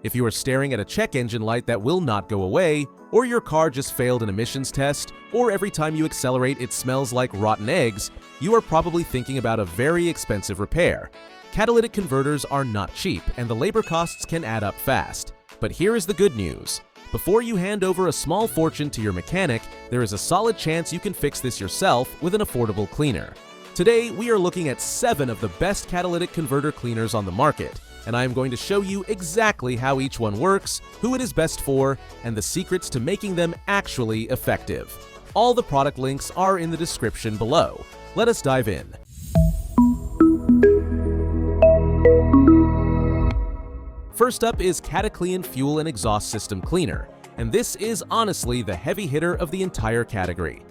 If you are staring at a check engine light that will not go away, or your car just failed an emissions test, or every time you accelerate it smells like rotten eggs, you are probably thinking about a very expensive repair. Catalytic converters are not cheap, and the labor costs can add up fast. But here is the good news. Before you hand over a small fortune to your mechanic, there is a solid chance you can fix this yourself with an affordable cleaner. Today, we are looking at 7 of the best catalytic converter cleaners on the market, and I am going to show you exactly how each one works, who it is best for, and the secrets to making them actually effective. All the product links are in the description below. Let us dive in. First up is Cataclean Fuel and Exhaust System Cleaner, and this is honestly the heavy hitter of the entire category.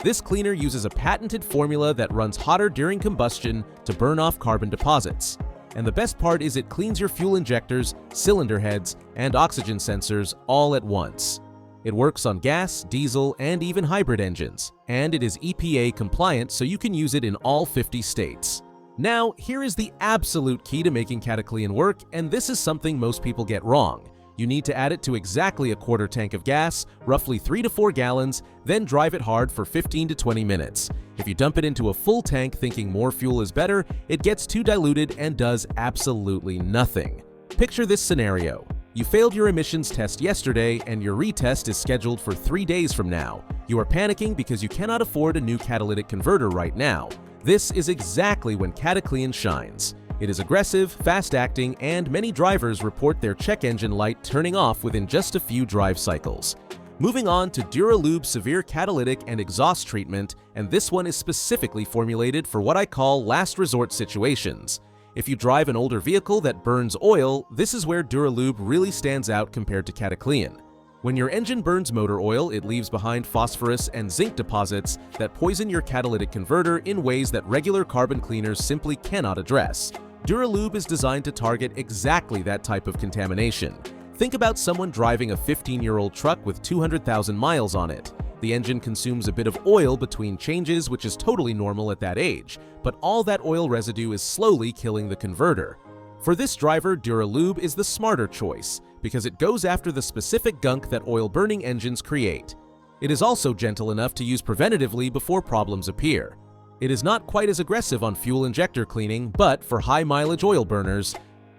This cleaner uses a patented formula that runs hotter during combustion to burn off carbon deposits. And the best part is it cleans your fuel injectors, cylinder heads, and oxygen sensors all at once. It works on gas, diesel, and even hybrid engines, and it is EPA compliant so you can use it in all 50 states. Now, here is the absolute key to making Cataclean work, and this is something most people get wrong. You need to add it to exactly a quarter tank of gas, roughly 3 to 4 gallons, then drive it hard for 15 to 20 minutes. If you dump it into a full tank thinking more fuel is better, it gets too diluted and does absolutely nothing. Picture this scenario. You failed your emissions test yesterday and your retest is scheduled for 3 days from now. You are panicking because you cannot afford a new catalytic converter right now. This is exactly when Cataclean shines. It is aggressive, fast-acting, and many drivers report their check engine light turning off within just a few drive cycles. Moving on to Duralube Severe Catalytic and Exhaust Treatment, and this one is specifically formulated for what I call last resort situations. If you drive an older vehicle that burns oil, this is where Duralube really stands out compared to Cataclean. When your engine burns motor oil, it leaves behind phosphorus and zinc deposits that poison your catalytic converter in ways that regular carbon cleaners simply cannot address. Duralube is designed to target exactly that type of contamination. Think about someone driving a 15-year-old truck with 200,000 miles on it. The engine consumes a bit of oil between changes, which is totally normal at that age, but all that oil residue is slowly killing the converter. For this driver, Duralube is the smarter choice, because it goes after the specific gunk that oil-burning engines create. It is also gentle enough to use preventatively before problems appear. It is not quite as aggressive on fuel injector cleaning, but for high-mileage oil burners,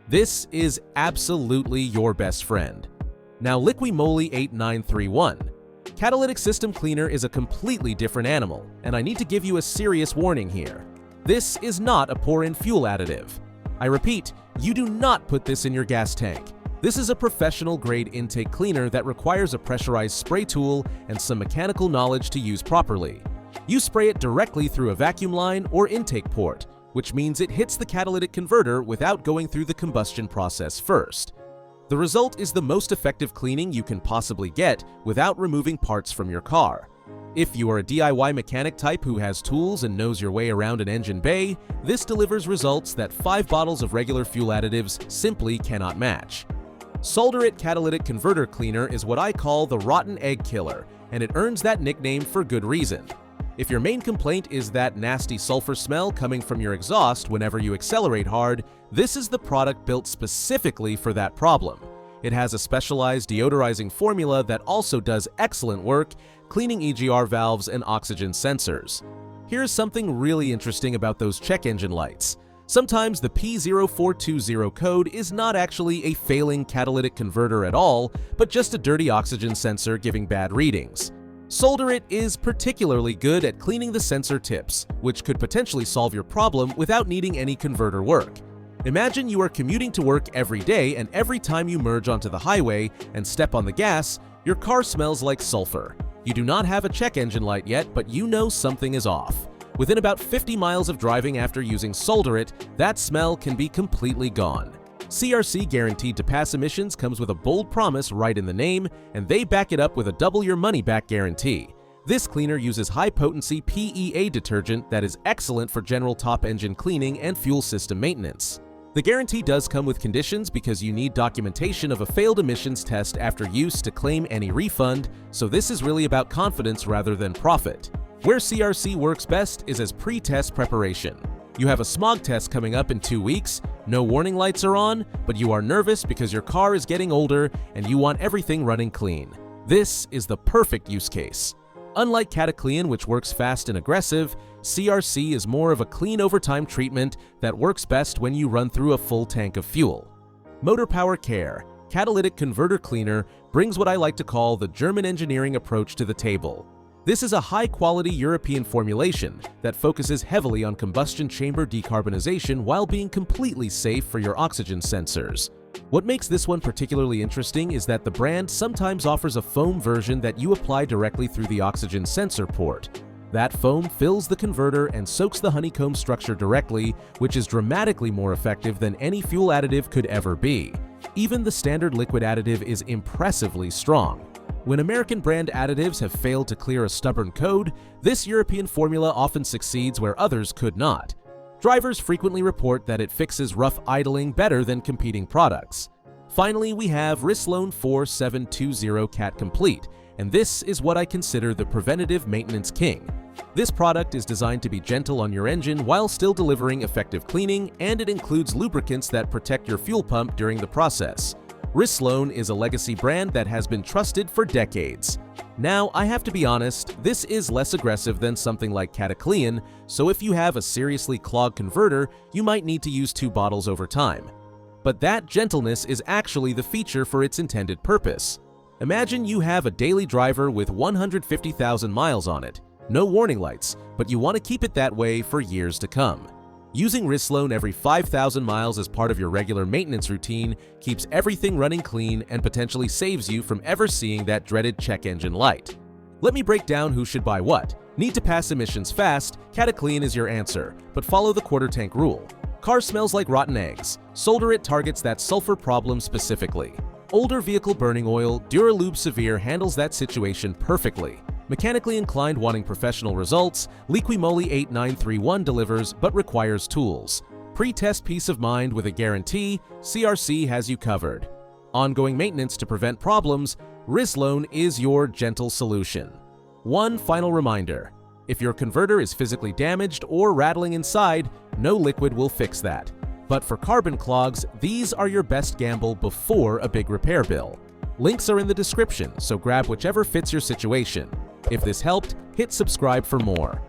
this is absolutely your best friend. Now, Liquimoly 8931. Catalytic System Cleaner is a completely different animal, and I need to give you a serious warning here. This is not a pour-in fuel additive. I repeat, you do not put this in your gas tank. This is a professional-grade intake cleaner that requires a pressurized spray tool and some mechanical knowledge to use properly. You spray it directly through a vacuum line or intake port, which means it hits the catalytic converter without going through the combustion process first. The result is the most effective cleaning you can possibly get without removing parts from your car. If you are a DIY mechanic type who has tools and knows your way around an engine bay, this delivers results that 5 bottles of regular fuel additives simply cannot match. Solderit Catalytic Converter Cleaner is what I call the rotten egg killer, and it earns that nickname for good reason. If your main complaint is that nasty sulfur smell coming from your exhaust whenever you accelerate hard, this is the product built specifically for that problem. It has a specialized deodorizing formula that also does excellent work cleaning EGR valves and oxygen sensors. Here's something really interesting about those check engine lights. Sometimes the P0420 code is not actually a failing catalytic converter at all, but just a dirty oxygen sensor giving bad readings. Solderit is particularly good at cleaning the sensor tips, which could potentially solve your problem without needing any converter work. Imagine you are commuting to work every day, and every time you merge onto the highway and step on the gas, your car smells like sulfur. You do not have a check engine light yet, but you know something is off. Within about 50 miles of driving after using Solderit, that smell can be completely gone. CRC Guaranteed to Pass Emissions comes with a bold promise right in the name, and they back it up with a double your money back guarantee. This cleaner uses high-potency PEA detergent that is excellent for general top engine cleaning and fuel system maintenance. The guarantee does come with conditions because you need documentation of a failed emissions test after use to claim any refund, so this is really about confidence rather than profit. Where CRC works best is as pre-test preparation. You have a smog test coming up in 2 weeks, no warning lights are on, but you are nervous because your car is getting older and you want everything running clean. This is the perfect use case. Unlike Cataclean, which works fast and aggressive, CRC is more of a clean overtime treatment that works best when you run through a full tank of fuel. Motor Power Care, Catalytic Converter Cleaner, brings what I like to call the German engineering approach to the table. This is a high-quality European formulation that focuses heavily on combustion chamber decarbonization while being completely safe for your oxygen sensors. What makes this one particularly interesting is that the brand sometimes offers a foam version that you apply directly through the oxygen sensor port. That foam fills the converter and soaks the honeycomb structure directly, which is dramatically more effective than any fuel additive could ever be. Even the standard liquid additive is impressively strong. When American brand additives have failed to clear a stubborn code, this European formula often succeeds where others could not. Drivers frequently report that it fixes rough idling better than competing products. Finally, we have Rislone 4720 Cat Complete, and this is what I consider the preventative maintenance king. This product is designed to be gentle on your engine while still delivering effective cleaning, and it includes lubricants that protect your fuel pump during the process. Rislone is a legacy brand that has been trusted for decades. Now, I have to be honest, this is less aggressive than something like Cataclean, so if you have a seriously clogged converter, you might need to use 2 bottles over time. But that gentleness is actually the feature for its intended purpose. Imagine you have a daily driver with 150,000 miles on it, no warning lights, but you want to keep it that way for years to come. Using Rislone every 5,000 miles as part of your regular maintenance routine keeps everything running clean and potentially saves you from ever seeing that dreaded check engine light. Let me break down who should buy what. Need to pass emissions fast? Cataclean is your answer, but follow the quarter tank rule. Car smells like rotten eggs. Solder It targets that sulfur problem specifically. Older vehicle burning oil, Duralube Severe handles that situation perfectly. Mechanically inclined wanting professional results, Liquimoli 8931 delivers but requires tools. Pre-test peace of mind with a guarantee, CRC has you covered. Ongoing maintenance to prevent problems, Rislone is your gentle solution. One final reminder, if your converter is physically damaged or rattling inside, no liquid will fix that. But for carbon clogs, these are your best gamble before a big repair bill. Links are in the description, so grab whichever fits your situation. If this helped, hit subscribe for more.